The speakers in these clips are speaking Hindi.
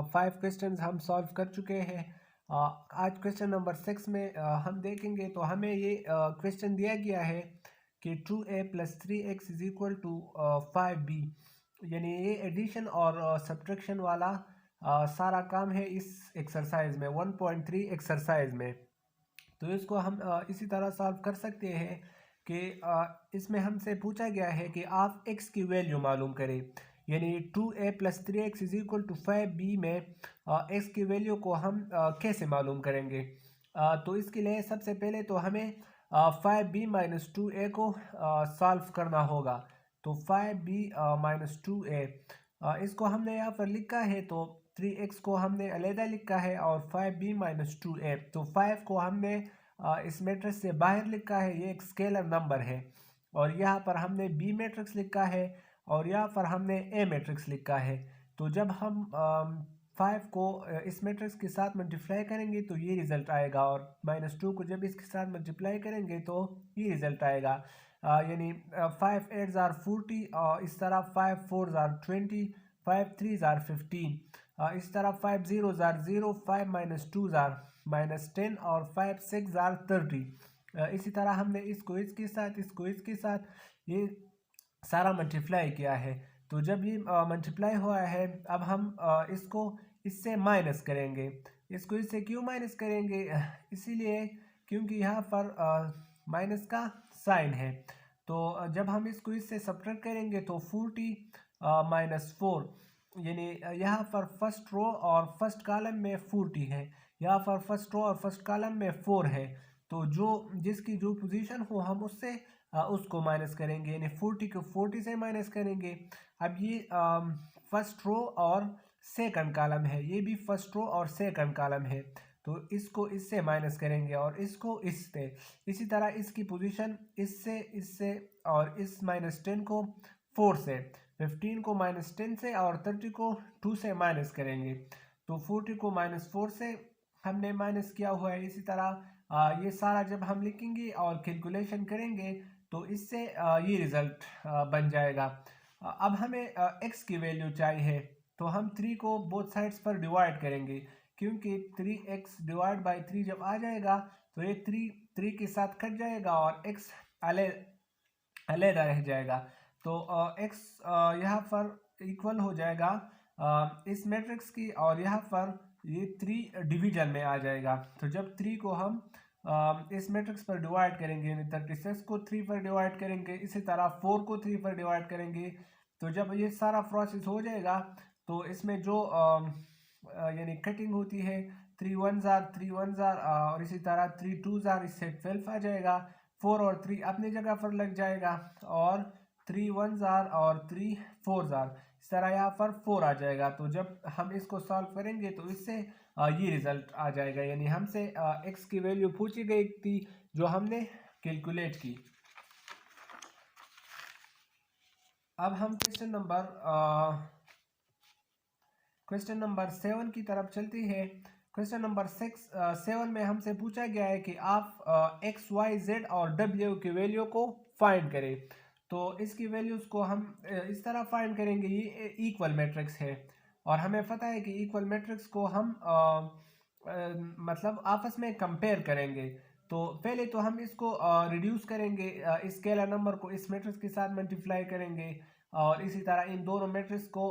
5 क्वेश्चंस हम सॉल्व कर चुके हैं। आज क्वेश्चन नंबर 6 में हम देखेंगे तो हमें ये क्वेश्चन दिया गया है कि 2a + 3x = 5b, यानी ये एडिशन और सब्ट्रैक्शन वाला सारा काम है इस एक्सरसाइज में 1.3 एक्सरसाइज में। तो इसको हम इसी तरह सॉल्व कर सकते हैं कि इसमें हमसे पूछा गया है कि आप x की वैल्यू मालूम करें, यानी 2a + 3x = 5b में x की वैल्यू को हम कैसे मालूम करेंगे। तो इसके लिए सबसे पहले तो हमें 5b - 2a को सॉल्व करना होगा। तो 5b - 2a इसको हमने यहाँ पर लिखा है, तो 3x को हमने अलग लिखा है और 5b - 2a, तो 5 को हमने इस मैट्रिक्स से बाहर लिखा है, ये एक स्केलर नंबर है। और यहाँ पर हमने बी मैट्रिक्स लिखा है और यहाँ पर हमने ए मैट्रिक्स लिखा है। तो जब हम 5 को इस मैट्रिक्स के साथ मल्टीप्लाई करेंगे तो ये रिजल्ट आएगा, और -2 को जब इसके साथ मल्टीप्लाई करेंगे तो ये रिजल्ट आएगा। यानी 5 8 * 40, इस तरह 5 4 * 20, 5 3 * 15, इस तरह 5 0 * 0, 5 - 2 * -10 और 5 6 * 30। इसी तरह हमने इसको इसके साथ ये सारा मल्टीप्लाई किया है। तो जब ये मल्टीप्लाई हुआ है, अब हम इसको इससे माइनस करेंगे। इसको इससे क्यों माइनस करेंगे? इसीलिए क्योंकि यहाँ पर माइनस का साइन है। तो जब हम इसको इससे सब्ट्रैक्ट करेंगे तो 40 - 4, यानी यहाँ पर फर्स्ट रो और फर्स्ट कॉलम में 40 है, यहाँ पर फर्स्ट रो और फर्स्ट कॉलम में 4 है। तो जिसकी जो पोजीशन हो हम उससे उसको माइनस करेंगे, यानी 40 को 40 से माइनस करेंगे। अब ये फर्स्ट रो और सेकंड कॉलम है, ये भी फर्स्ट रो और सेकंड कॉलम है, तो इसको इससे माइनस करेंगे और इसको इससे। इसी तरह इसकी पोजीशन इससे और इस -10 को 4 से, 15 को -10 से और 30 को 2 से माइनस करेंगे। तो 40 को -4 से हमने माइनस किया हुआ है। इसी तरह ये सारा जब हम लिखेंगे और कैलकुलेशन करेंगे तो इससे ये रिज़ल्ट बन जाएगा। अब हमें x की वैल्यू चाहिए, तो हम 3 को बोथ साइड्स पर डिवाइड करेंगे, क्योंकि 3x / 3 जब आ जाएगा तो ये 3 के साथ कट जाएगा और x अलग रह जाएगा। तो x यहाँ पर इक्वल हो जाएगा इस मैट्रिक्स की, और यहाँ पर ये 3 डिवीजन में आ जाएगा। तो जब 3 को हम इस मैट्रिक्स पर डिवाइड करेंगे, यानी 36 को 3 पर डिवाइड करेंगे, इसी तरह 4 को 3 पर डिवाइड करेंगे। तो जब ये सारा प्रोसेस हो जाएगा तो इसमें जो यानी कटिंग होती है, 3 1s are 3 1s are, और इसी तरह 3 2s are, इससे 12 आ जाएगा। 4 और 3 अपनी जगह पर लग जाएगा, और 3 1s are और 3 4s are, इस तरह यहाँ पर 4 आ जाएगा। तो जब हम इसको सॉल्व करेंगे तो इससे ये रिजल्ट आ जाएगा, यानी हमसे x की वैल्यू पूछी गई थी जो हमने कैलकुलेट की। अब हम क्वेश्चन नंबर 7 की तरफ चलते हैं। क्वेश्चन नंबर 7 में हमसे पूछा गया है कि आप x y z और w की वैल्यू को फाइंड करें। तो इसकी वैल्यूज़ को हम इस तरह फाइंड करेंगे। ये इक्वल मैट्रिक्स है और हमें पता है कि इक्वल मैट्रिक्स को हम मतलब आपस में कंपेयर करेंगे। तो पहले तो हम इसको रिड्यूस करेंगे, इस स्केलर नंबर को इस मैट्रिक्स के साथ मल्टीप्लाई करेंगे और इसी तरह इन दोनों मैट्रिक्स को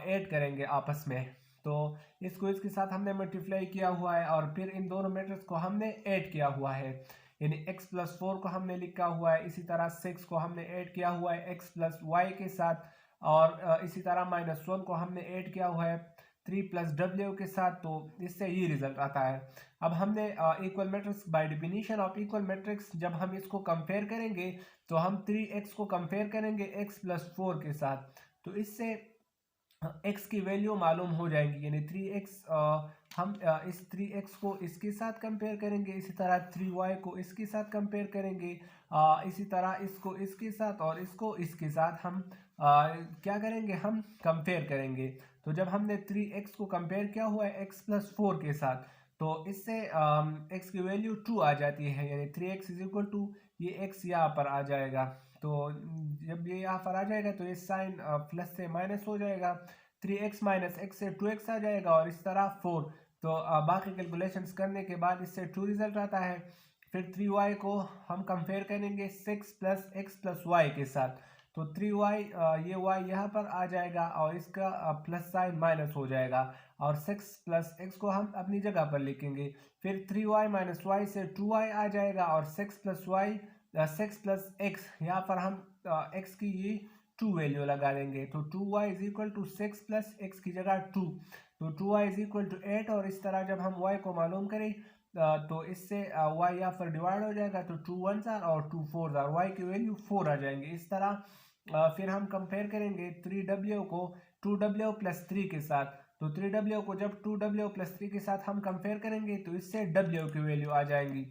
ऐड करेंगे आपस में। तो इसको इसके साथ हमने मल्टीप्लाई किया हुआ है और फिर इन दोनों मैट्रिक्स को हमने ऐड किया हुआ है, यानी x + 4 को हमने लिखा हुआ है, इसी तरह 6 को हमने ऐड किया हुआ है x + y के साथ, और इसी तरह -1 को हमने ऐड किया हुआ है 3 + w के साथ। तो इससे ये रिजल्ट आता है। अब हमने equal matrix by definition of equal matrix, जब हम इसको कंपेयर करेंगे तो हम 3x को कंपेयर करेंगे x + 4 के साथ, तो इससे x की वैल्यू मालूम हो जाएगी, यानी 3x हम इस 3x को इसके साथ कंपेयर करेंगे, इसी तरह 3y को इसके साथ कंपेयर करेंगे, इसी तरह इसको इसके साथ और इसको इसके साथ हम क्या करेंगे, हम कंपेयर करेंगे। तो जब हमने 3x को कंपेयर किया हुआ है x + 4 के साथ, तो इससे x की वैल्यू 2 आ जाती है, यानी 3x = ये x यहाँ पर आ जाएगा। तो जब ये यहाँ पर आ जाएगा तो ये साइन प्लस से माइनस हो जाएगा, 3x माइनस एक्स से 2x आ जाएगा और इस तरह 4। तो बाकी कैलकुलेशंस करने के बाद इससे 2 रिजल्ट आता है। फिर 3y को हम कंपेयर करेंगे 6 प्लस एक्स प्लस वाई के साथ। तो 3y ये y यहाँ पर आ जाएगा और इसका प्लस साइन माइनस हो जाएगा और 6 प्लस एक्स को हम अपनी जगह पर लिखेंगे। फिर 3y माइनस वाई से 2y आ जाएगा और 6 प्लस वाई 6 प्लस एक्स यहाँ पर हम x की ये 2 वैल्यू लगा देंगे। तो 2y is equal to 6 plus x की जगह 2, तो 2y इज इक्वल टू 8। और इस तरह जब हम y को मालूम करें तो इससे y यहाँ पर डिवाइड हो जाएगा, तो 2 1s और 2 4s y की वैल्यू 4 आ जाएंगे। इस तरह फिर हम कंपेयर करेंगे 3w को 2w प्लस 3 के साथ। तो 3w को जब 2w प्लस 3 के साथ हम कंपेयर करेंगे तो इससे w की वैल्यू आ जाएंगी।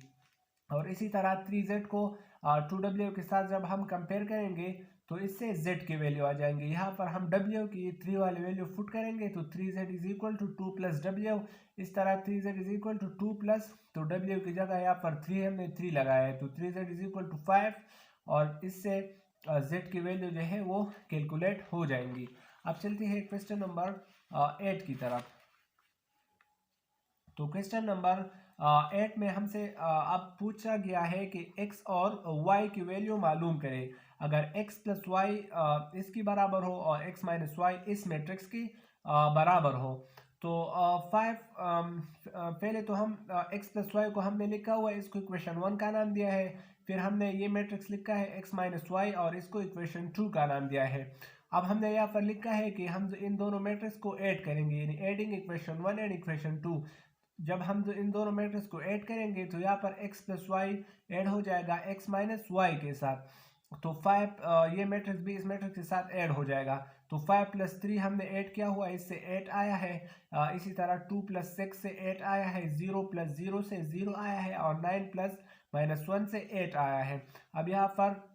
और इसी तरह 3z को 2w के साथ जब हम कंपेयर करेंगे तो इससे z की वैल्यू आ जाएंगे। यहाँ पर हम w की 3 वाली वैल्यू फुट करेंगे तो 3z is equal to 2 plus w। इस तरह 3z is equal to 2 plus, तो w की जगह यहाँ पर 3 हमने 3 लगाया है, तो 3z इज इक्वल टू 5 और इससे z की वैल्यू जो है वो कैलकुलेट हो जाएंगी। अब चलते हैं क्वेश्चन नंबर 8 की तरफ। तो क्वेश्चन नंबर 8 में हमसे अब पूछा गया है कि x और y की वैल्यू मालूम करें। अगर x प्लस वाई इसकी बराबर हो और x माइनस वाई इस मैट्रिक्स की बराबर हो। तो 5 पहले तो हम x प्लस वाई को हमने लिखा हुआ है, इसको इक्वेशन 1 का नाम दिया है। फिर हमने ये मैट्रिक्स लिखा है x माइनस वाई और इसको इक्वेशन 2 का नाम दिया है। अब हमने यहाँ पर लिखा है कि हम इन दोनों मैट्रिक्स को ऐड करेंगे, यानी एडिंग इक्वेशन 1 एंड इक्वेशन 2। जब हम इन दोनों मैट्रिक्स को ऐड करेंगे तो यहाँ पर x प्लस वाई ऐड हो जाएगा x माइनस वाई के साथ। तो 5 ये मैट्रिक्स भी इस मैट्रिक्स के साथ ऐड हो जाएगा। तो 5 प्लस 3 हमने ऐड किया हुआ, इससे 8 आया है। इसी तरह 2 प्लस 6 से 8 आया है, 0 प्लस 0 से 0 आया है और 9 प्लस माइनस 1 से 8 आया है। अब यहाँ पर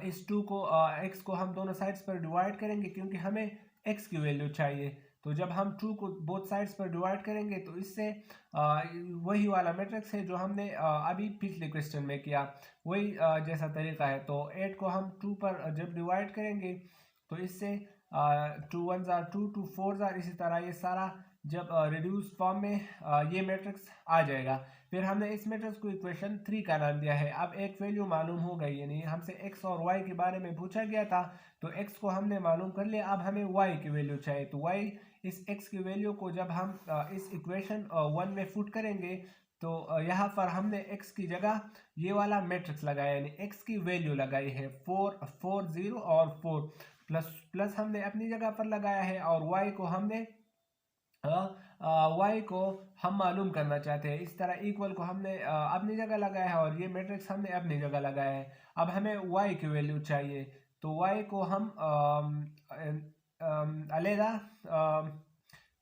इस 2 को x को हम दोनों साइड्स पर डिवाइड करेंगे क्योंकि हमें x की वैल्यू चाहिए। तो जब हम 2 को बोथ साइड्स पर डिवाइड करेंगे तो इससे वही वाला मैट्रिक्स है जो हमने अभी पिछले क्वेश्चन में किया, वही जैसा तरीका है। तो 8 को हम 2 पर जब डिवाइड करेंगे तो इससे 2 1s are 2, 2 4s are, इसी तरह ये सारा जब रिड्यूस फॉर्म में ये मैट्रिक्स आ जाएगा। फिर हमने इस मैट्रिक्स को इक्वेशन 3 का नाम दिया है। अब एक वैल्यू मालूम हो गई, यानी हमसे x और y के बारे में पूछा गया था तो x को हमने मालूम कर लिया। अब हमें y की वैल्यू चाहिए, तो y इस x की वैल्यू को जब हम इस इक्वेशन 1 में फुट करेंगे तो यहाँ पर हमने x की जगह ये वाला मैट्रिक्स लगाया, यानी x की वैल्यू लगाई है 4 4 0 और 4 प्लस हमने अपनी जगह पर लगाया है और y को हमने y को हम मालूम करना चाहते हैं। इस तरह इक्वल को हमने अपनी जगह लगाया है और ये मैट्रिक्स हमने अपनी जगह लगाया है। अब हमें y की वैल्यू चाहिए, तो y को हम अलग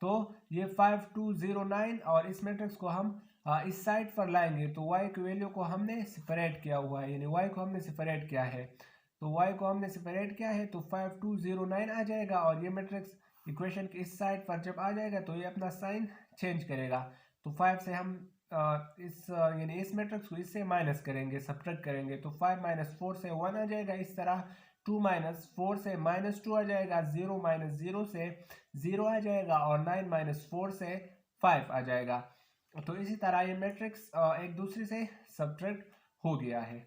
तो ये 5 2 0 9 और इस मैट्रिक्स को हम इस साइड पर लाएंगे तो y की वैल्यू को हमने सेपरेट किया हुआ है, यानी y को हमने सेपरेट किया है। तो y को हमने सेपरेट किया है तो 5 2 0 9 आ जाएगा और ये मैट्रिक्स इक्वेशन के इस साइड पर जब आ जाएगा तो ये अपना साइन चेंज करेगा। तो 5 से हम यानी इस मैट्रिक्स को इससे माइनस करेंगे, सब्ट्रैक्ट करेंगे, तो 5 माइनस 4 से 1 आ जाएगा। इस तरह 2 माइनस 4 से माइनस 2 आ जाएगा, 0 माइनस 0 से 0 आ जाएगा और 9 माइनस 4 से 5 आ जाएगा। तो इसी तरह ये मैट्रिक्स एक दूसरे से सब्ट्रैक्ट हो गया है।